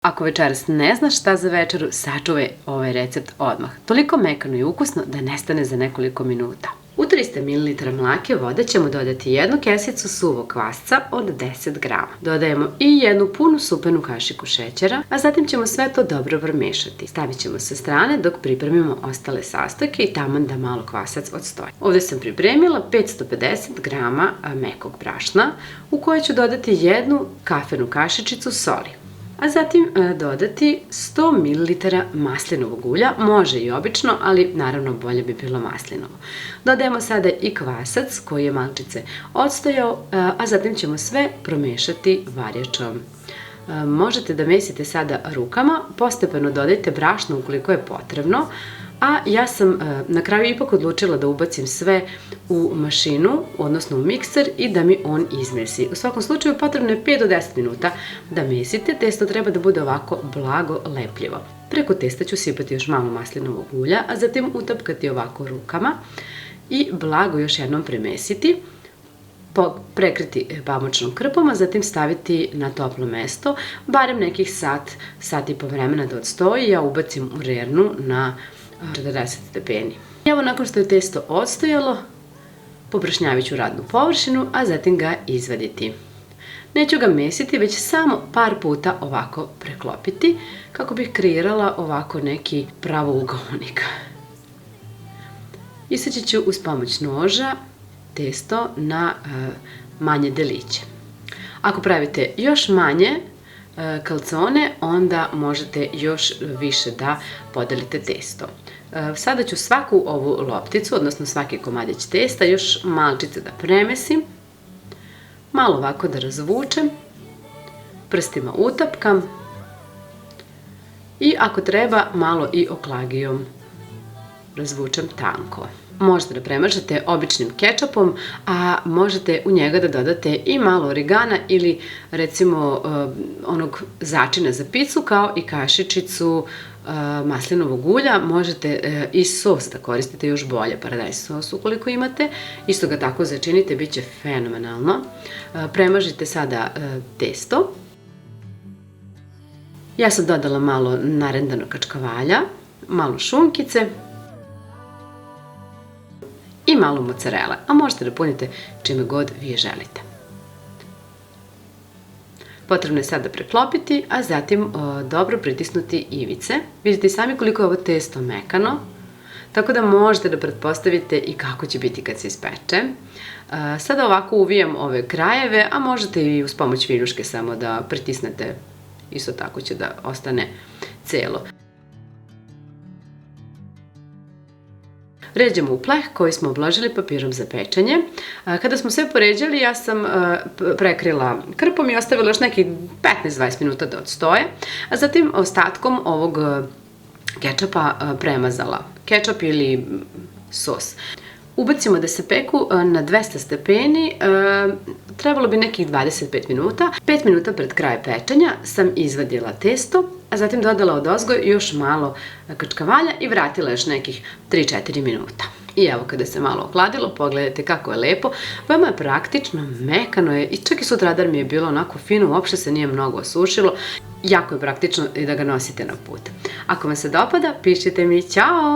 Ako večeras ne znaš šta za večeru, sačuvaj ovaj recept odmah. Toliko mekano i ukusno da nestane za nekoliko minuta. U 300 ml mlake vode ćemo dodati jednu kesicu suvog kvasca od 10 g. Dodajemo i jednu punu supenu kašiku šećera, a zatim ćemo sve to dobro promešati. Stavit ćemo sa strane dok pripremimo ostale sastojke i taman da malo kvasac odstoji. Ovde sam pripremila 550 g mekog brašna u koje ću dodati jednu kafenu kašičicu soli. A zatim dodati 100 ml maslinovog ulja, može i obično, ali naravno bolje bi bilo maslinovo. Dodajemo sada i kvasac koji je malčice odstojao, a zatim ćemo sve promešati varjačom. Možete da mesite sada rukama, postepeno dodajte brašno ukoliko je potrebno, a ja sam na kraju ipak odlučila da ubacim sve u mašinu, odnosno u mikser i da mi on izmesi. U svakom slučaju potrebno je 5 do 10 minuta da mesite, testo treba da bude ovako blago lepljivo. Preko testa ću sipati još malo maslinovog ulja, a zatim utapkati ovako rukama i blago još jednom premesiti. Prekriti pamučnom krpom, a zatim staviti na toplo mesto, barem nekih sat i po vremena da odstoji. Ja ubacim u rernu na 40 stepeni. Evo, nakon što je testo odstojalo, poprašnjavit ću radnu površinu, a zatim ga izvaditi. Neću ga mesiti, već samo par puta ovako preklopiti, kako bih kreirala ovako neki pravougaonik. Iseći ću uz pomoć noža testo na manje deliće. Ako pravite još manje kalcone, onda možete još više da podelite testo. Sada ću svaku ovu lopticu, odnosno svaki komadić testa, još malčice da premesim, malo ovako da razvučem, prstima utapkam i ako treba malo i oklagijom razvučem tanko. Možete da premažete običnim kečapom, a možete u njega da dodate i malo origana ili recimo onog začina za picu, kao i kašičicu maslinovog ulja. Možete i sos da koristite, još bolje paradajz sos ukoliko imate. Isto ga tako začinite, bit će fenomenalno. Premažite sada testo. Ja sam dodala malo narendanog kačkavalja, malo šunkice i malo mocarele, a možete da punite čime god vi želite. Potrebno je sada preklopiti, a zatim dobro pritisnuti ivice. Vidite sami koliko je ovo testo mekano, tako da možete da pretpostavite i kako će biti kad se ispeče. Sada ovako uvijam ove krajeve, a možete i uz pomoć viljuške samo da pritisnete, isto tako će da ostane celo. Ređamo u pleh koji smo obložili papirom za pečenje. Kada smo sve poređali, ja sam prekrila krpom i ostavila još nekih 15-20 minuta da odstoje, a zatim ostatkom ovog kečapa premazala. Kečap ili sos. Ubacimo da se peku na 200 stepeni, trebalo bi nekih 25 minuta. 5 minuta pred kraj pečenja sam izvadila testo, a zatim dodala odozgo još malo kačkavalja i vratila još nekih 3-4 minuta. I evo, kada se malo ohladilo, pogledajte kako je lepo, veoma je praktično, mekano je i čak i sutradan mi je bilo onako fino, uopšte se nije mnogo osušilo. Jako je praktično i da ga nosite na put. Ako vam se dopada, pišite mi, ćao!